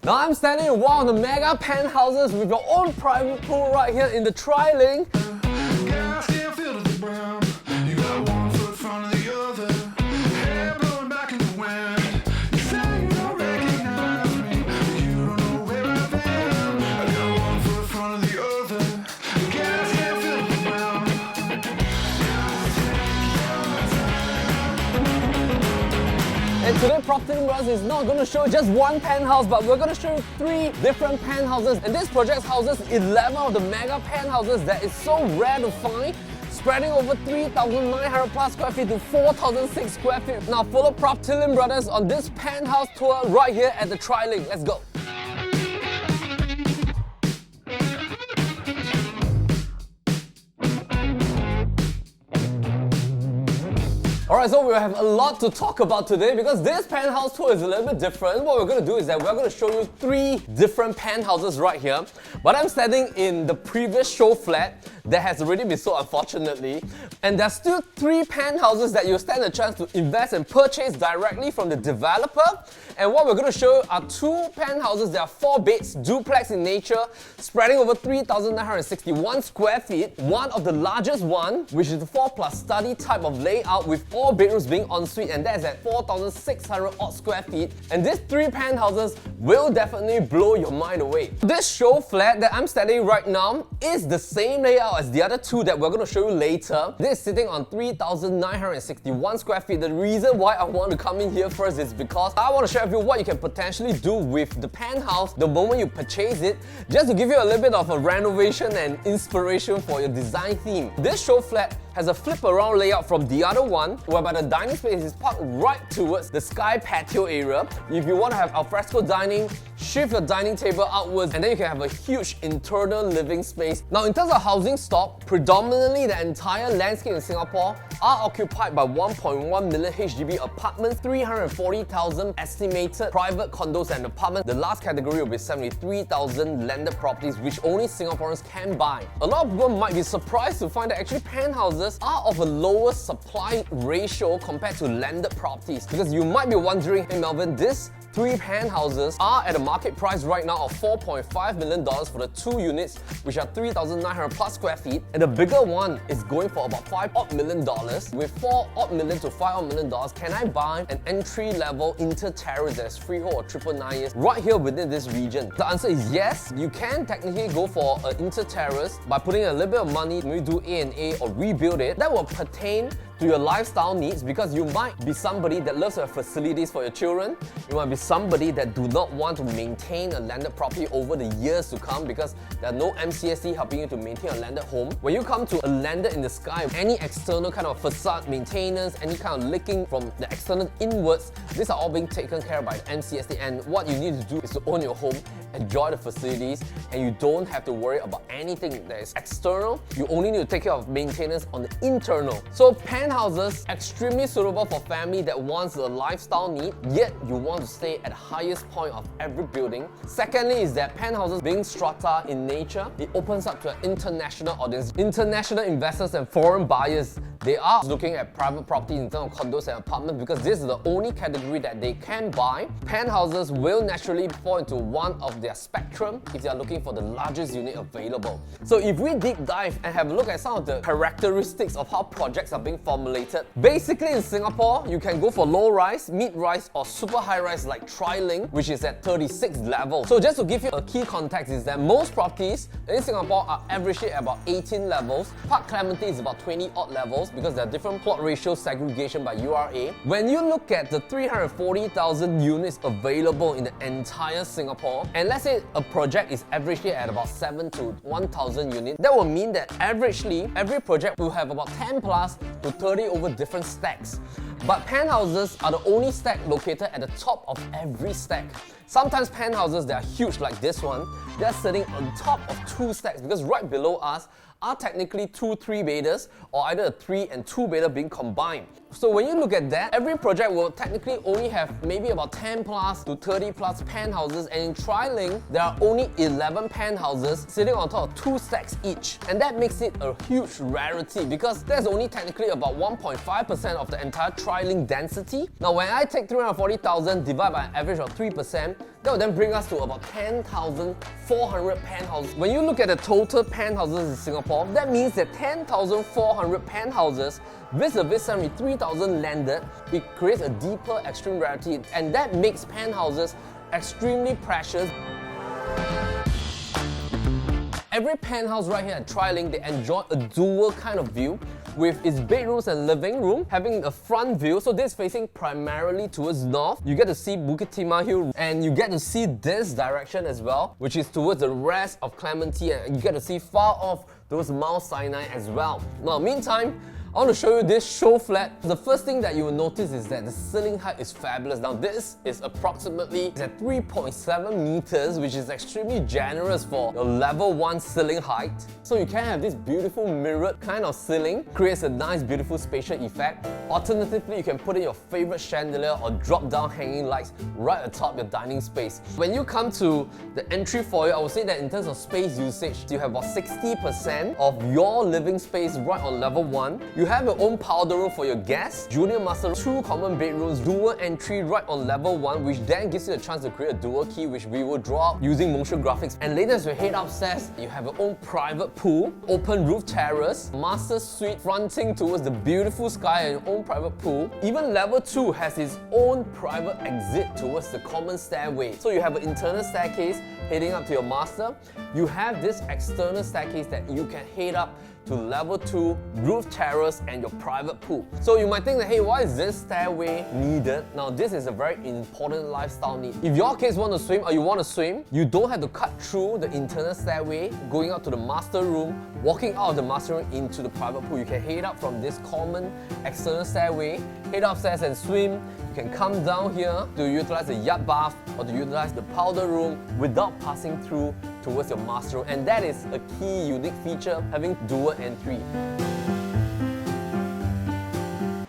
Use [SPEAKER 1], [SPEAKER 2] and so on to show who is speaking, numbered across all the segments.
[SPEAKER 1] Now I'm standing in one of the mega penthouses with your own private pool right here in the Trilinq. And today, PropertyLimBrothers is not going to show just one penthouse, but we're going to show you 3 different penthouses. And this project houses 11 of the mega penthouses that is so rare to find, spreading over 3,900 plus square feet to 4,006 square feet. Now follow PropertyLimBrothers on this penthouse tour right here at the Trilinq. Let's go. Alright, so we have a lot to talk about today because this penthouse tour is a little bit different. What we're going to do is that we're going to show you 3 different penthouses right here. But I'm standing in the previous show flat that has already been sold, unfortunately. And there's still 3 penthouses that you stand a chance to invest and purchase directly from the developer. And what we're going to show you are 2 penthouses. There are 4 beds, duplex in nature, spreading over 3,961 square feet. One of the largest one, which is the 4+ study type of layout with all bedrooms being ensuite, and that is at 4,600 odd square feet. And these 3 penthouses will definitely blow your mind away. This show flat that I'm standing right now is the same layout as the other 2 that we're going to show you later. This is sitting on 3,961 square feet. The reason why I want to come in here first is because I want to share with you what you can potentially do with the penthouse the moment you purchase it, just to give you a little bit of a renovation and inspiration for your design theme. This show flat has a flip around layout from the other one, whereby the dining space is parked right towards the sky patio area. If you want to have alfresco dining, shift your dining table outwards, and then you can have a huge internal living space. Now in terms of housing stock, predominantly the entire landscape in Singapore are occupied by 1.1 million HDB apartments, 340,000 estimated private condos and apartments. The last category will be 73,000 landed properties, which only Singaporeans can buy. A lot of people might be surprised to find that actually penthouses are of a lower supply ratio compared to landed properties, because you might be wondering, hey Melvin, this 3 penthouses are at a market price right now of $4.5 million for the 2 units, which are 3,900 plus square feet, and the bigger one is going for about $5 million. With $4 million to $5 million, can I buy an entry-level inter-terrace that's freehold or 999 years right here within this region? The answer is yes. You can technically go for an inter-terrace by putting a little bit of money, maybe do A&A or rebuild it. That will pertain to your lifestyle needs, because you might be somebody that loves to have facilities for your children. You might be somebody that do not want to maintain a landed property over the years to come, because there are no MCST helping you to maintain a landed home. When you come to a landed in the sky, any external kind of facade maintenance, any kind of leaking from the external inwards, these are all being taken care of by the MCST. And what you need to do is to own your home, enjoy the facilities, and you don't have to worry about anything that is external. You only need to take care of maintenance on the internal. So penthouses, extremely suitable for family that wants a lifestyle need, yet you want to stay at the highest point of every building. Secondly is that penthouses being strata in nature, it opens up to an international audience. International investors and foreign buyers, they are looking at private property in terms of condos and apartments, because this is the only category that they can buy. Penthouses will naturally fall into one of their spectrum if they are looking for the largest unit available. So if we deep dive and have a look at some of the characteristics of how projects are being formulated, basically in Singapore, you can go for low rise, mid rise or super high rise like Trilinq, which is at 36 levels. So just to give you a key context is that most properties in Singapore are averagely at about 18 levels. Park Clementi is about 20 odd levels because there are different plot ratio segregation by URA. When you look at the 340,000 units available in the entire Singapore, and let's say a project is averagely at about 7 to 1,000 units, that will mean that averagely every project will have about 10 plus to 30 over different stacks. But penthouses are the only stack located at the top of every stack. Sometimes penthouses that are huge like this one, they're sitting on top of 2 stacks, because right below us are technically 2 3-bedders, or either a 3 and 2-bedder being combined. So when you look at that, every project will technically only have maybe about 10 plus to 30 plus penthouses, and in Trilinq, there are only 11 penthouses sitting on top of 2 stacks each. And that makes it a huge rarity, because there's only technically about 1.5% of the entire Trilinq Trilinq density. Now when I take 340,000 divided by an average of 3%, that will then bring us to about 10,400 penthouses. When you look at the total penthouses in Singapore, that means that 10,400 penthouses vis-a-vis 73,000 landed, it creates a deeper extreme rarity, and that makes penthouses extremely precious. Every penthouse right here at Trilinq, they enjoy a dual kind of view with its bedrooms and living room having a front view. So this is facing primarily towards north. You get to see Bukit Timah Hill and you get to see this direction as well, which is towards the rest of Clementi, and you get to see far off towards Mount Sinai as well. Now, meantime, I want to show you this show flat. The first thing that you will notice is that the ceiling height is fabulous. Now this is approximately at 3.7 meters, which is extremely generous for your level 1 ceiling height. So you can have this beautiful mirrored kind of ceiling, creates a nice beautiful spatial effect. Alternatively, you can put in your favorite chandelier or drop down hanging lights right atop your dining space. When you come to the entry foyer, I would say that in terms of space usage, you have about 60% of your living space right on level 1. You have your own powder room for your guests, junior master, 2 common bedrooms, dual entry right on level 1, which then gives you a chance to create a dual key, which we will draw out using motion graphics. And later as you head upstairs, you have your own private pool, open roof terrace, master suite fronting towards the beautiful sky and your own private pool. Even level 2 has its own private exit towards the common stairway. So you have an internal staircase heading up to your master. You have this external staircase that you can head up to level 2, roof terrace and your private pool. So you might think that, hey, why is this stairway needed? Now this is a very important lifestyle need. If your kids want to swim or you want to swim, you don't have to cut through the internal stairway, going out to the master room, walking out of the master room into the private pool. You can head up from this common external stairway, head upstairs and swim. You can come down here to utilize the yacht bath or to utilize the powder room without passing through towards your master room. And that is a key unique feature having dual entry.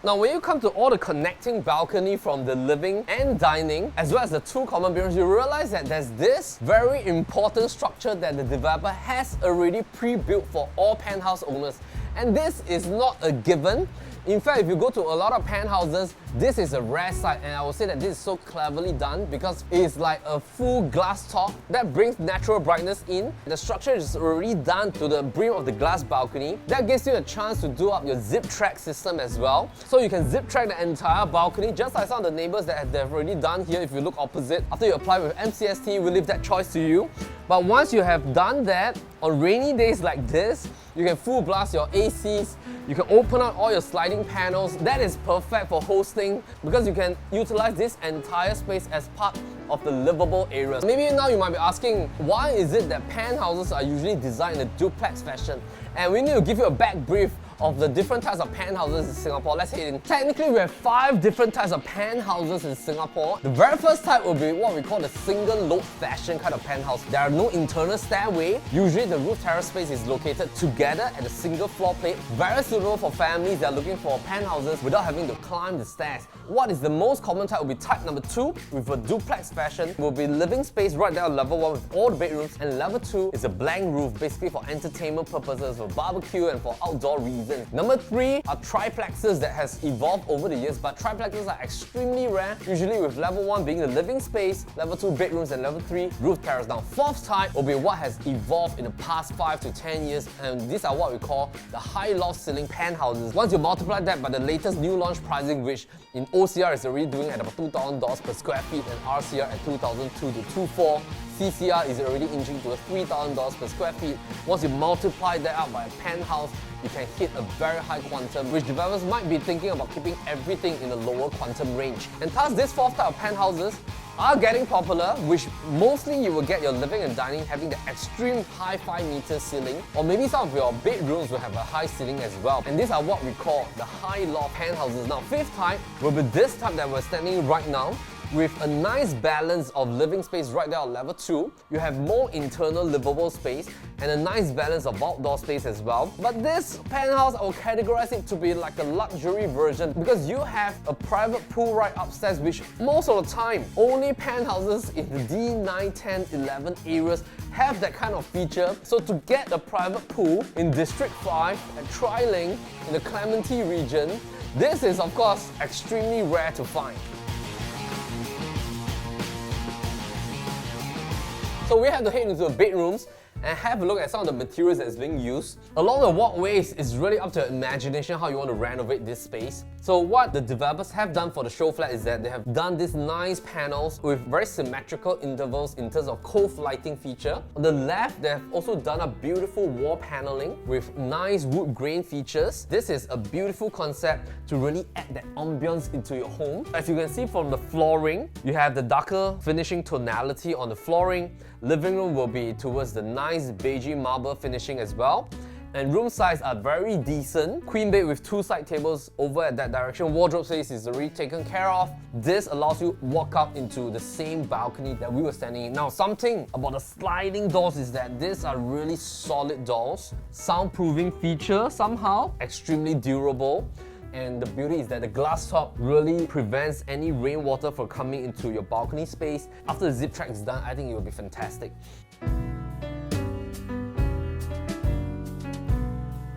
[SPEAKER 1] Now when you come to all the connecting balcony from the living and dining, as well as the 2 common bedrooms, you realize that there's this very important structure that the developer has already pre-built for all penthouse owners. And this is not a given. In fact, if you go to a lot of penthouses, this is a rare sight, and I would say that this is so cleverly done because it's like a full glass top that brings natural brightness in. The structure is already done to the brim of the glass balcony. That gives you a chance to do up your zip track system as well. So you can zip track the entire balcony, just like some of the neighbors that they've already done here if you look opposite. After you apply with MCST, we leave that choice to you. But once you have done that, on rainy days like this, you can full blast your ACs, you can open up all your sliding panels. That is perfect for hosting because you can utilize this entire space as part of the livable areas. Maybe now you might be asking, why is it that penthouses are usually designed in a duplex fashion? And we need to give you a back brief of the different types of penthouses in Singapore. Let's head in. Technically, we have 5 different types of penthouses in Singapore. The very first type will be what we call the single load fashion kind of penthouse. There are no internal stairway. Usually the roof terrace space is located together at a single floor plate. Very suitable for families that are looking for penthouses without having to climb the stairs. What is the most common type will be type number 2 with a duplex fashion. Will be living space right there on level 1 with all the bedrooms, and level 2 is a blank roof, basically for entertainment purposes, for barbecue and for outdoor reasons. Number 3 are triplexes that has evolved over the years, but triplexes are extremely rare, usually with level 1 being the living space, level 2 bedrooms, and level 3 roof terrace. Now, 4th type will be what has evolved in the past 5 to 10 years, and these are what we call the high loft ceiling penthouses. Once you multiply that by the latest new launch pricing, which in OCR is already doing at about $2,000 per square feet and RCR at $2,200 to $2,400, CCR is already inching to $3,000 per square feet. Once you multiply that out by a penthouse, you can hit a very high quantum, which developers might be thinking about keeping everything in a lower quantum range. And thus, this 4th type of penthouses are getting popular, which mostly you will get your living and dining having the extreme high 5-meter ceiling, or maybe some of your bedrooms will have a high ceiling as well. And these are what we call the high loft penthouses. Now, 5th type will be this type that we're standing right now, with a nice balance of living space right there on level 2. You have more internal livable space and a nice balance of outdoor space as well. But this penthouse, I will categorize it to be like a luxury version because you have a private pool right upstairs, which most of the time, only penthouses in the D9, 10, 11 areas have that kind of feature. So to get a private pool in District 5 at Trilinq in the Clementi region, This is, of course, extremely rare to find. So we have to head into the bedrooms and have a look at some of the materials that's being used. Along the walkways, it's really up to your imagination how you want to renovate this space. So what the developers have done for the show flat is that they have done these nice panels with very symmetrical intervals in terms of cove lighting feature. On the left, they have also done a beautiful wall paneling with nice wood grain features. This is a beautiful concept to really add that ambience into your home. As you can see from the flooring, you have the darker finishing tonality on the flooring. Living room will be towards the nice beigey marble finishing as well. And room size are very decent. Queen bed with 2 side tables over at that direction. Wardrobe space is already taken care of. This allows you to walk up into the same balcony that we were standing in. Now, something about the sliding doors is that these are really solid doors. Soundproofing feature somehow, extremely durable. And the beauty is that the glass top really prevents any rainwater from coming into your balcony space. After the zip track is done, I think it will be fantastic.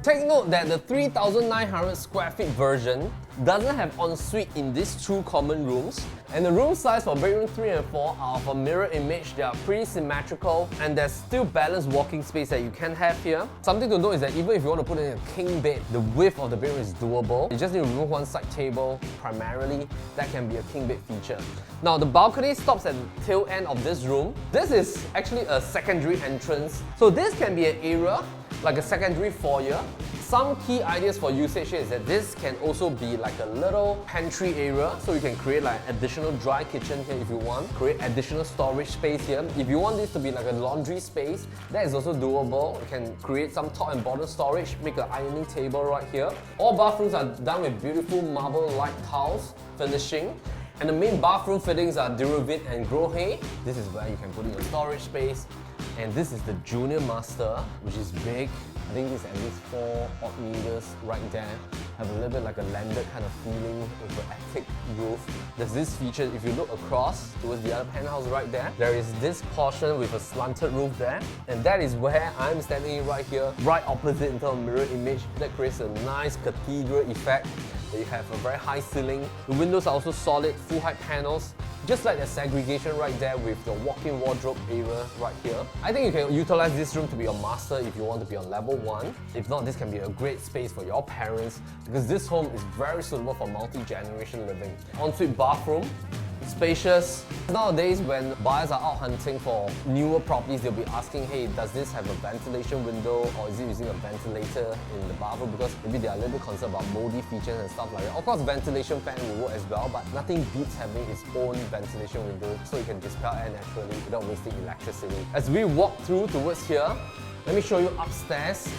[SPEAKER 1] Take note that the 3,900 square feet version doesn't have ensuite in these 2 common rooms. And the room size for bedroom 3 and 4 are of a mirror image. They are pretty symmetrical and there's still balanced walking space that you can have here. Something to note is that even if you want to put in a king bed, the width of the bedroom is doable. You just need to remove one side table primarily. That can be a king bed feature. Now the balcony stops at the tail end of this room. This is actually a secondary entrance. So this can be an area like a secondary foyer. Some key ideas for usage here is that this can also be like a little pantry area, so you can create like additional dry kitchen here if you want, create additional storage space here. If you want this to be like a laundry space, that is also doable. You can create some top and bottom storage, make an ironing table right here. All bathrooms are done with beautiful marble light tiles finishing. And the main bathroom fittings are Duravit and Grohe. This is where you can put in your storage space. And this is the junior master, which is big. I think it's at least 4 odd meters right there. Have a little bit like a landed kind of feeling with an attic roof. There's this feature, if you look across towards the other penthouse right there is this portion with a slanted roof there. And that is where I'm standing right here, right opposite in terms of mirror image. That creates a nice cathedral effect. You have a very high ceiling. The windows are also solid, full height panels. Just like the segregation right there with the walk-in wardrobe area right here. I think you can utilize this room to be your master if you want to be on level 1. If not, this can be a great space for your parents because this home is very suitable for multi-generation living. Ensuite bathroom. Spacious. Nowadays, when buyers are out hunting for newer properties, they'll be asking, hey, does this have a ventilation window or is it using a ventilator in the bathroom? Because maybe they are a little bit concerned about moldy features and stuff like that. Of course, ventilation fan will work as well, but nothing beats having its own ventilation window so you can dispel air naturally without wasting electricity. As we walk through towards here, let me show you upstairs.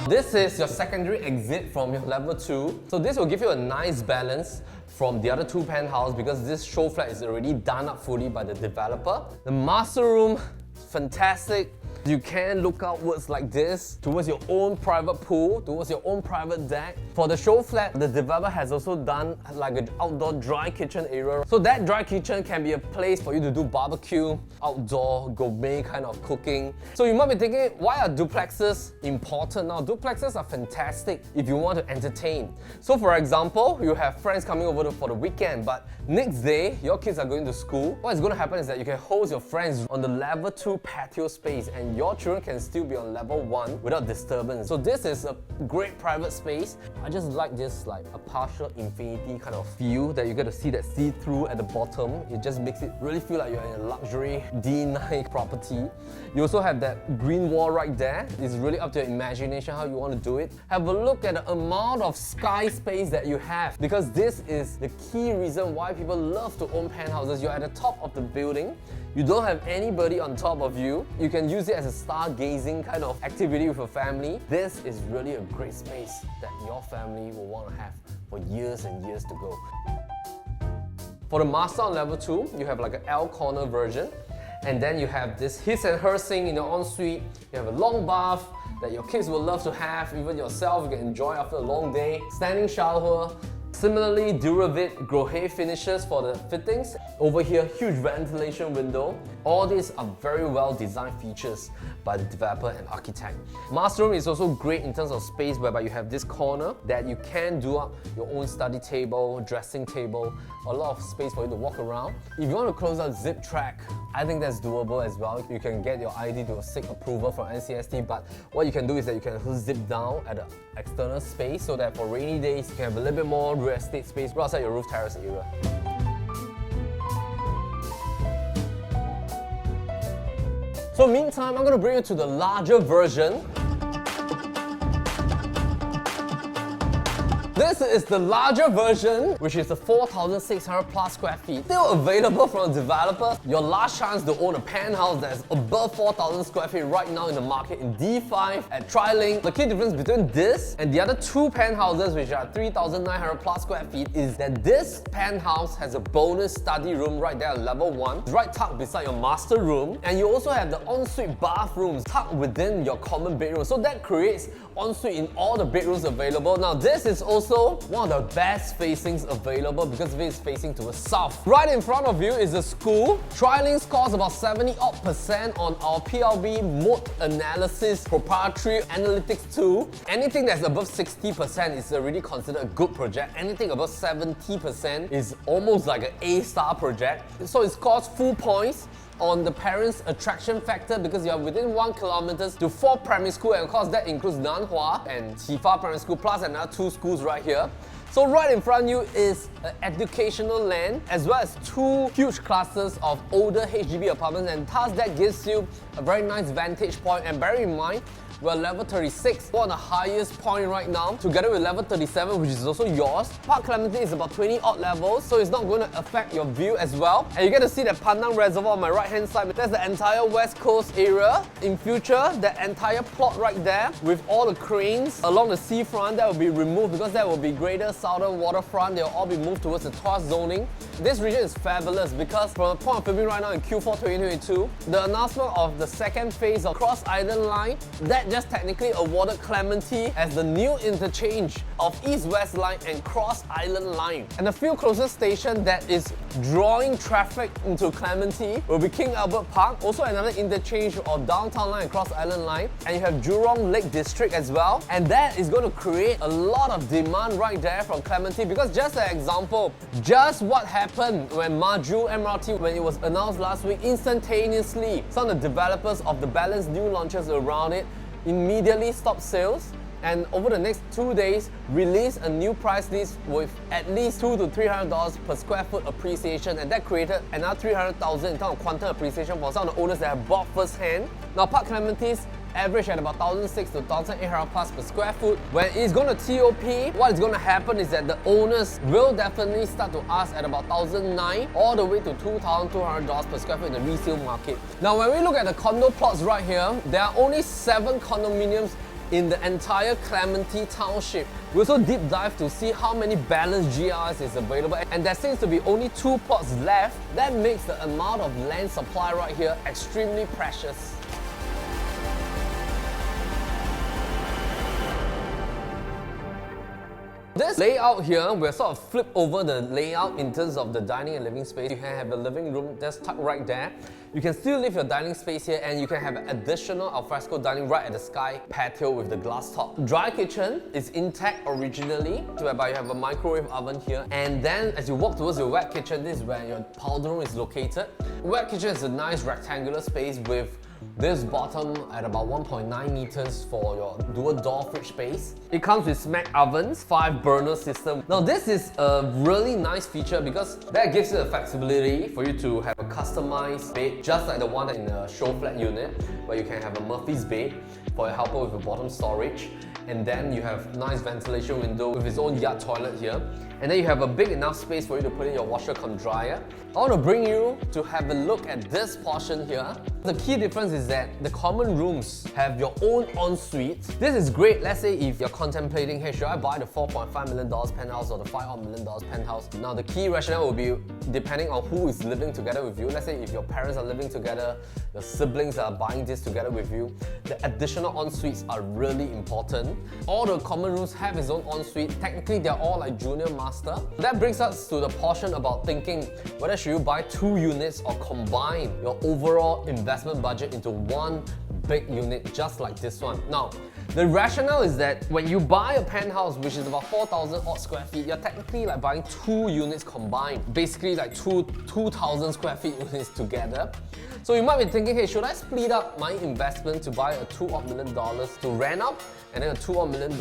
[SPEAKER 1] This is your secondary exit from your level 2. So this will give you a nice balance from the other 2 penthouses because this show flat is already done up fully by the developer. The master room, fantastic. You can look outwards like this towards your own private pool, towards your own private deck. For the show flat, the developer has also done like an outdoor dry kitchen area. So that dry kitchen can be a place for you to do barbecue, outdoor, gourmet kind of cooking. So you might be thinking, why are duplexes important? Now, duplexes are fantastic if you want to entertain. So for example, you have friends coming over for the weekend, but next day, your kids are going to school. What is going to happen is that you can host your friends on the level 2 patio space and your children can still be on level 1 without disturbance. So this is a great private space. I just like this like a partial infinity kind of feel that you get to see that see-through at the bottom. It just makes it really feel like you're in a luxury D9 property. You also have that green wall right there. It's really up to your imagination how you want to do it. Have a look at the amount of sky space that you have because this is the key reason why people love to own penthouses. You're at the top of the building. You don't have anybody on top of you. You can use it as a stargazing kind of activity with your family. This is really a great space that your family will want to have for years and years to go. For the master on level 2, you have like an L corner version. And then you have this his and her sink in your ensuite. You have a long bath that your kids will love to have. Even yourself, you can enjoy after a long day. Standing shower, Similarly, Duravit Grohe finishes for the fittings. Over here, huge ventilation window. All these are very well designed features by the developer and architect. Master room is also great in terms of space, whereby you have this corner that you can do up your own study table, dressing table, a lot of space for you to walk around. If you want to close out zip track, I think that's doable as well. You can get your ID to seek approval from NCST, but what you can do is that you can zip down at the external space so that for rainy days you can have a little bit more real estate space right outside your roof terrace area. So meantime, I'm going to bring you to the larger version. This is the larger version, which is the 4,600 plus square feet. Still available from developers. Your last chance to own a penthouse that's above 4,000 square feet right now in the market in D5 at Trilinq. The key difference between this and the other two penthouses, which are 3,900 plus square feet, is that this penthouse has a bonus study room right there at level 1, right tucked beside your master room. And you also have the ensuite bathrooms tucked within your common bedroom. So that creates ensuite in all the bedrooms available. Now this is also one of the best facings available because it is facing to the south. Right in front of you is the school. Trilinq scores about 70% on our PLB Moat Analysis proprietary analytics tool. Anything that's above 60% is already considered a good project. Anything above 70% is almost like an A-star project. So it scores full points on the parents' attraction factor because you are within 1 kilometer to 4 primary school, and of course that includes Nanhua and Qifa Primary School plus another 2 schools right here. So right in front of you is an educational land as well as 2 huge clusters of older HDB apartments, and thus that gives you a very nice vantage point. And bear in mind, we're level 36, one of the highest point right now, together with level 37, which is also yours. Park Clementi is about 20 odd levels, so it's not going to affect your view as well. And you get to see the Panang Reservoir on my right hand side. That's the entire west coast area. In future, the entire plot right there with all the cranes along the seafront, that will be removed because that will be greater southern waterfront. They'll all be moved towards the tourist zoning. This region is fabulous because from the point of filming right now in Q4 2022, the announcement of the second phase of Cross Island Line, that just technically awarded Clementi as the new interchange of East-West Line and Cross Island Line. And the few closest station that is drawing traffic into Clementi will be King Albert Park, also another interchange of Downtown Line and Cross Island Line. And you have Jurong Lake District as well. And that is going to create a lot of demand right there from Clementi because just an example, just what happened when Maju MRT, when it was announced last week, instantaneously, some of the developers of the balanced new launches around it immediately stopped sales, and over the next 2 days release a new price list with at least $200 to $300 per square foot appreciation, and that created another 300,000 in terms of quantum appreciation for some of the owners that have bought first hand. Now Park Clementi's average at about 1,600 to 1,800 plus per square foot. When it's going to TOP, what is going to happen is that the owners will definitely start to ask at about 1,900 all the way to $2,200 per square foot in the resale market. Now when we look at the condo plots right here, there are only 7 condominiums in the entire Clementi Township. We also deep dive to see how many balanced GRs is available, and there seems to be only 2 plots left. That makes the amount of land supply right here extremely precious. This layout here, we're sort of flipped over the layout in terms of the dining and living space. You can have a living room just tucked right there. You can still leave your dining space here, and you can have additional alfresco dining right at the sky patio with the glass top. Dry kitchen is intact originally, whereby you have a microwave oven here. And then as you walk towards your wet kitchen, this is where your powder room is located. Wet kitchen is a nice rectangular space with this bottom at about 1.9 meters for your dual door fridge space. It comes with smack ovens, 5 burner system. Now this is a really nice feature because that gives you the flexibility for you to have a customized bed, just like the one in a show flat unit, where you can have a Murphy's bed for your helper with a bottom storage. And then you have nice ventilation window with its own yard toilet here. And then you have a big enough space for you to put in your washer cum dryer. I want to bring you to have a look at this portion here. The key difference is that the common rooms have your own ensuite. This is great, let's say if you're contemplating, hey, should I buy the $4.5 million penthouse or the $5 million penthouse? Now the key rationale will be depending on who is living together with you. Let's say if your parents are living together, your siblings are buying this together with you, the additional ensuites are really important. All the common rooms have its own ensuite. Technically, they're all like junior master master. That brings us to the portion about thinking whether should you buy 2 units or combine your overall investment budget into one big unit just like this one. Now, the rationale is that when you buy a penthouse, which is about 4,000 odd square feet, you're technically like buying 2 units combined. Basically like 2,000 square feet units together. So you might be thinking, hey, should I split up my investment to buy a $2 odd million to rent out and then a $2 odd million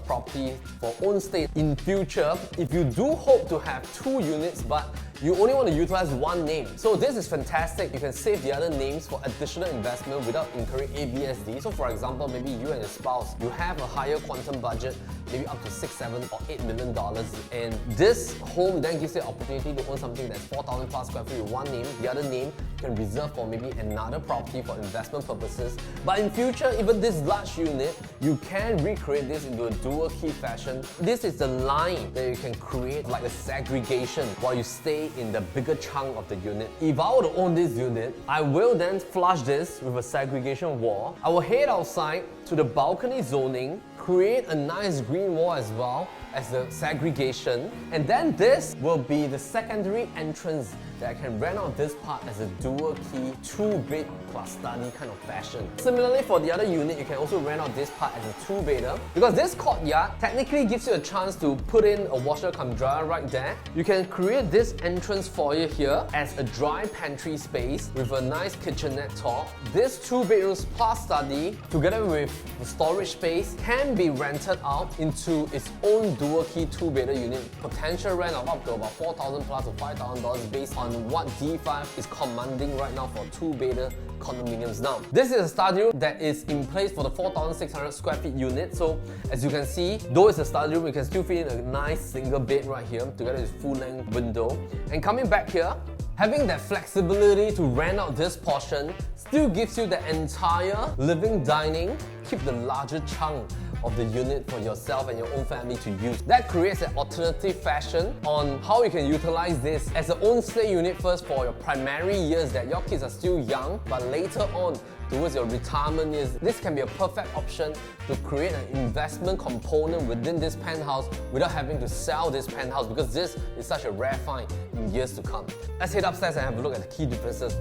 [SPEAKER 1] property for own stay in future if you do hope to have 2 units but you only want to utilize one name. So this is fantastic. You can save the other names for additional investment without incurring ABSD. So for example, maybe you and your spouse, you have a higher quantum budget, maybe up to $6, $7 or $8 million, and this home then gives you the opportunity to own something that's 4,000 plus square feet with one name. The other name you can reserve for maybe another property for investment purposes. But in future, even this large unit, you can recreate this into a dual key fashion. This is the line that you can create like a segregation while you stay in the bigger chunk of the unit. If I were to own this unit, I will then flush this with a segregation wall. I will head outside to the balcony zoning, create a nice green wall as well as the segregation, and then this will be the secondary entrance that I can rent out this part as a dual key 2-bed plus study kind of fashion. Similarly, for the other unit, you can also rent out this part as a 2-bedder because this courtyard technically gives you a chance to put in a washer cum dryer right there. You can create this entrance foyer here as a dry pantry space with a nice kitchenette top. This 2 bedrooms plus study together with the storage space can be rented out into its own dual key 2-bedder unit. Potential rent of up to about $4,000 plus or $5,000 based on what D5 is commanding right now for 2-bedder condominiums. Now, this is a study room that is in place for the 4,600 square feet unit. So as you can see, though it's a study room, you can still fit in a nice single bed right here together with full-length window. And coming back here, having that flexibility to rent out this portion still gives you the entire living dining, keep the larger chunk of the unit for yourself and your own family to use. That creates an alternative fashion on how you can utilize this as an own stay unit first for your primary years that your kids are still young, but later on towards your retirement years, this can be a perfect option to create an investment component within this penthouse without having to sell this penthouse because this is such a rare find in years to come. Let's head upstairs and have a look at the key differences.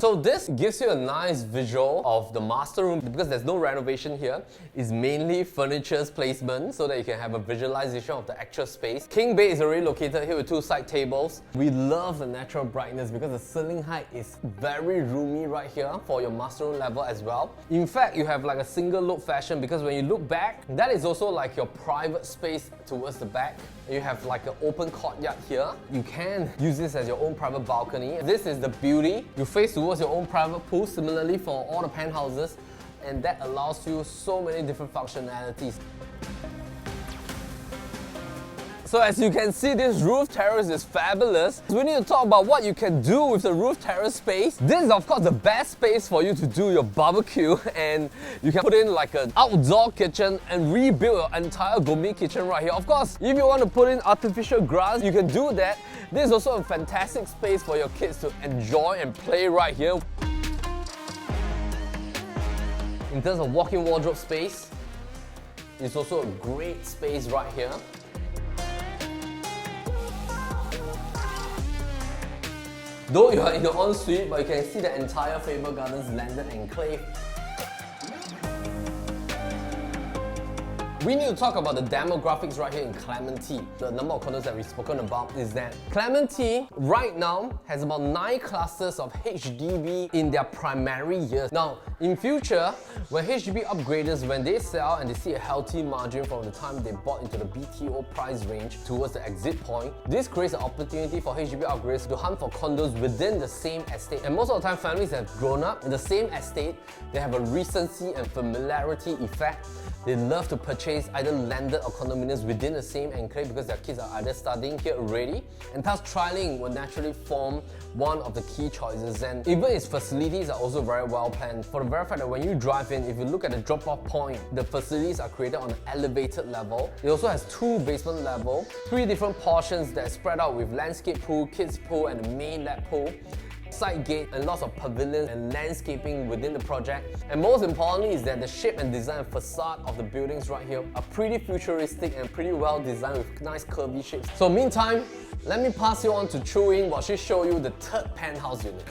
[SPEAKER 1] So this gives you a nice visual of the master room because there's no renovation here. It's mainly furniture's placement so that you can have a visualization of the actual space. King bed is already located here with 2 side tables. We love the natural brightness because the ceiling height is very roomy right here for your master room level as well. In fact, you have like a single look fashion because when you look back, that is also like your private space towards the back. You have like an open courtyard here. You can use this as your own private balcony. This is the beauty. You face towards your own private pool, similarly for all the penthouses, and that allows you so many different functionalities. So as you can see, this roof terrace is fabulous. We need to talk about what you can do with the roof terrace space. This is of course the best space for you to do your barbecue, and you can put in like an outdoor kitchen and rebuild your entire gourmet kitchen right here. Of course, if you want to put in artificial grass, you can do that. This is also a fantastic space for your kids to enjoy and play right here. In terms of walk-in wardrobe space, it's also a great space right here. Though you are in your own suite, but you can see the entire Faber Gardens landed enclave. We need to talk about the demographics right here in Clementi. The number of condos that we've spoken about is that Clementi right now has about 9 clusters of HDB in their primary years. Now, in future, when HDB upgraders, when they sell and they see a healthy margin from the time they bought into the BTO price range towards the exit point, this creates an opportunity for HDB upgraders to hunt for condos within the same estate. And most of the time, families that have grown up in the same estate, they have a recency and familiarity effect. They love to purchase either landed or condominiums within the same enclave because their kids are either studying here already, and thus Trilinq will naturally form one of the key choices. And even its facilities are also very well planned for the very fact that when you drive in, if you look at the drop-off point, the facilities are created on an elevated level. It also has 2 basement level, 3 different portions that spread out with landscape pool, kids pool, and the main lap pool. side gate, and lots of pavilions and landscaping within the project. And most importantly is that the shape and design and facade of the buildings right here are pretty futuristic and pretty well designed with nice curvy shapes. So meantime, let me pass you on to Chu Ying while she show you the third penthouse unit.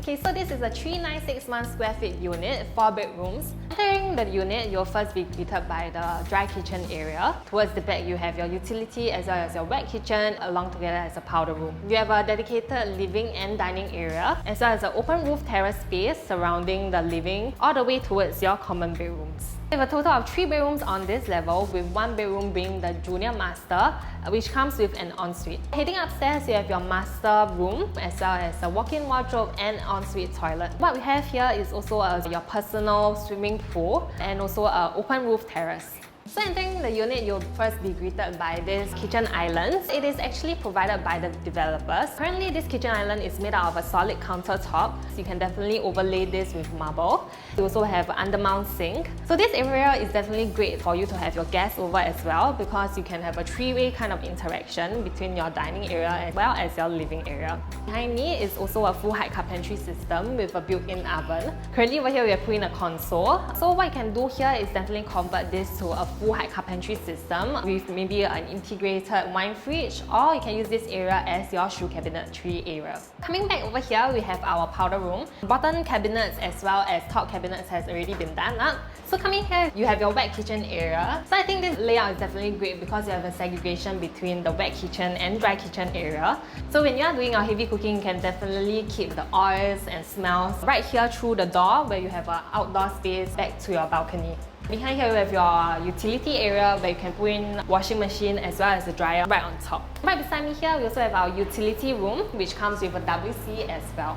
[SPEAKER 2] Okay, so this is a 396 square feet unit, 4 bedrooms. Entering the unit, you'll first be greeted by the dry kitchen area. Towards the back, you have your utility as well as your wet kitchen, along together as a powder room. You have a dedicated living and dining area, as well as an open roof terrace space surrounding the living, all the way towards your common bedrooms. We have a total of 3 bedrooms on this level, with 1 bedroom being the junior master, which comes with an ensuite. Heading upstairs, you have your master room, as well as a walk-in wardrobe and ensuite toilet. What we have here is also your personal swimming pool and also an open roof terrace. So entering the unit, you'll first be greeted by this kitchen island. It is actually provided by the developers. Currently, this kitchen island is made out of a solid countertop. So you can definitely overlay this with marble. You also have an undermount sink. So this area is definitely great for you to have your guests over as well, because you can have a three-way kind of interaction between your dining area as well as your living area. Behind me is also a full height carpentry system with a built-in oven. Currently over here, we are putting a console. So what you can do here is definitely convert this to a full height carpentry system with maybe an integrated wine fridge, or you can use this area as your shoe cabinetry area. Coming back over here, we have our powder room. Bottom cabinets as well as top cabinets has already been done up. So coming here, you have your wet kitchen area. So I think this layout is definitely great because you have a segregation between the wet kitchen and dry kitchen area. So when you are doing your heavy cooking, you can definitely keep the oils and smells right here through the door, where you have an outdoor space back to your balcony. Behind here, you have your utility area where you can put in washing machine as well as a dryer right on top. Right beside me here, we also have our utility room, which comes with a WC as well.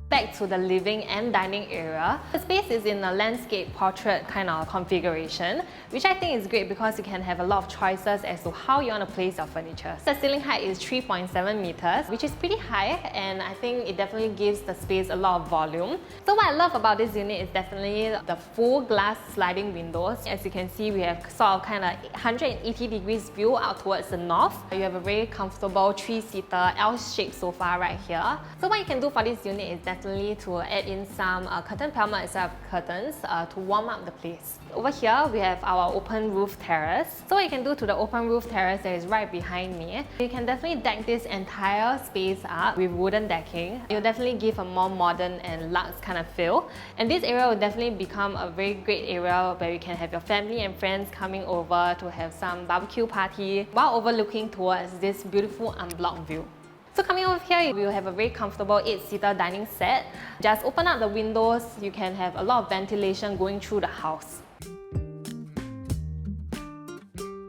[SPEAKER 2] Back to the living and dining area. The space is in a landscape portrait kind of configuration, which I think is great because you can have a lot of choices as to how you want to place your furniture. The ceiling height is 3.7 meters, which is pretty high, and I think it definitely gives the space a lot of volume. So what I love about this unit is definitely the full glass sliding windows. As you can see, we have sort of kind of 180 degrees view out towards the north. You have a very comfortable 3-seater L-shaped sofa right here. So what you can do for this unit is definitely to add in some curtain pelmet instead of curtains to warm up the place. Over here, we have our open roof terrace. So what you can do to the open roof terrace that is right behind me, you can definitely deck this entire space up with wooden decking. It will definitely give a more modern and luxe kind of feel. And this area will definitely become a very great area where you can have your family and friends coming over to have some barbecue party while overlooking towards this beautiful unblocked view. So coming over here, we will have a very comfortable 8-seater dining set. Just open up the windows, you can have a lot of ventilation going through the house.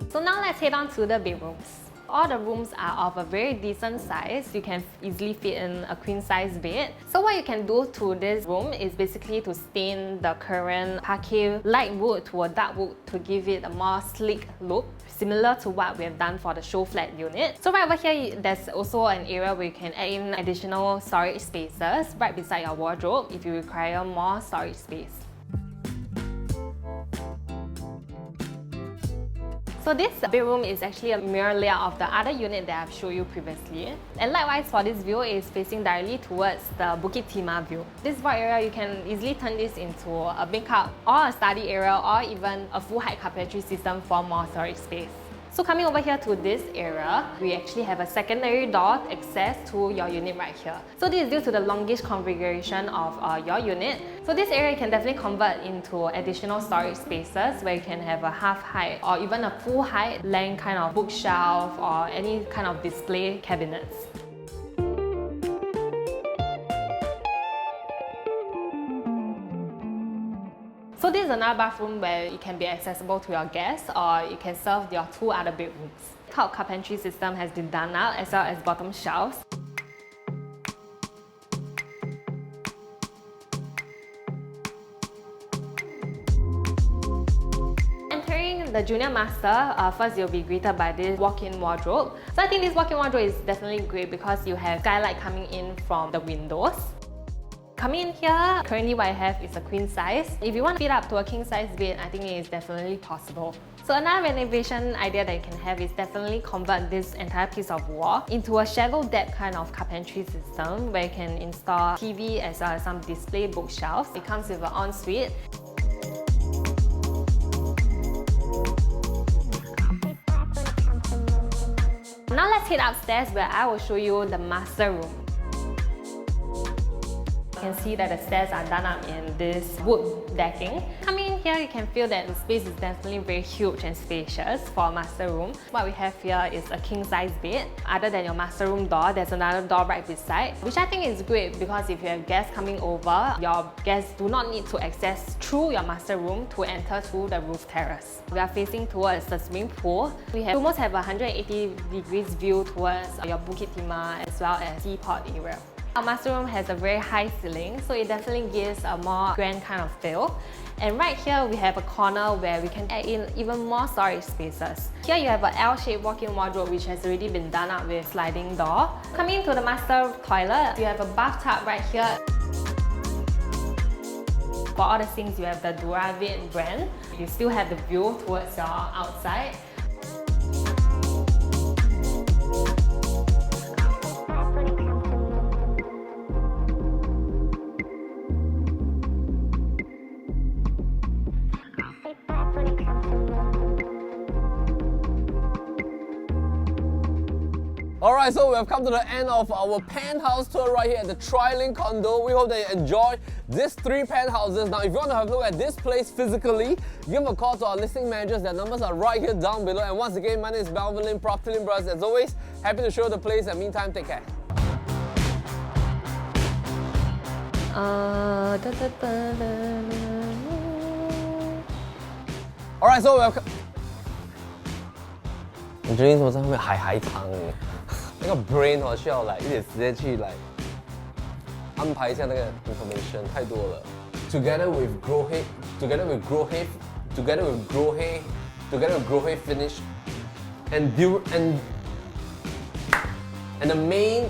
[SPEAKER 2] So now let's head on to the bedrooms. All the rooms are of a very decent size. You can easily fit in a queen size bed. So what you can do to this room is basically to stain the current parquet light wood to a dark wood to give it a more sleek look, similar to what we have done for the show flat unit. So right over here, there's also an area where you can add in additional storage spaces right beside your wardrobe if you require more storage space. So this bedroom is actually a mirror layout of the other unit that I've showed you previously. And likewise for this view, is facing directly towards the Bukit Timah view. This void area, you can easily turn this into a backup or a study area or even a full height carpentry system for more storage space. So coming over here to this area, we actually have a secondary door access to your unit right here. So this is due to the longish configuration of your unit. So this area can definitely convert into additional storage spaces where you can have a half height or even a full height length kind of bookshelf or any kind of display cabinets. So this is another bathroom where it can be accessible to your guests or you can serve your 2 other bedrooms. Top carpentry system has been done now as well as bottom shelves. The junior master, first you'll be greeted by this walk-in wardrobe. So I think this walk-in wardrobe is definitely great because you have skylight coming in from the windows. Coming in here, currently what I have is a queen size. If you want to fit up to a king size bed, I think it is definitely possible. So another renovation idea that you can have is definitely convert this entire piece of wall into a shallow depth kind of carpentry system where you can install TV as well as some display bookshelves. It comes with an ensuite. Now let's head upstairs where I will show you the master room. You can see that the stairs are done up in this wood decking. Coming in here, you can feel that the space is definitely very huge and spacious for a master room. What we have here is a king size bed. Other than your master room door, there's another door right beside, which I think is great because if you have guests coming over, your guests do not need to access through your master room to enter through the roof terrace. We are facing towards the swimming pool. We almost have a 180 degrees view towards your Bukit Timah as well as teapot area. Our master room has a very high ceiling, so it definitely gives a more grand kind of feel. And right here, we have a corner where we can add in even more storage spaces. Here you have an L-shaped walk-in wardrobe which has already been done up with sliding door. Coming into the master toilet, you have a bathtub right here. For all the sinks, you have the Duravid brand. You still have the view towards your outside.
[SPEAKER 1] Alright, so we have come to the end of our penthouse tour right here at the Trilinq condo. We hope that you enjoyed these 3 penthouses. Now, if you want to have a look at this place physically, give a call to our listing managers. Their numbers are right here down below. And once again, my name is Melvin Lim, PropertyLimBrothers. As always, happy to show the place. And meantime, take care. Alright, so we have come... 我觉得你怎么在后面海藏那个 brain 需要来一点时间去来安排一下那个 information 太多了。Together with grow hay finish and the main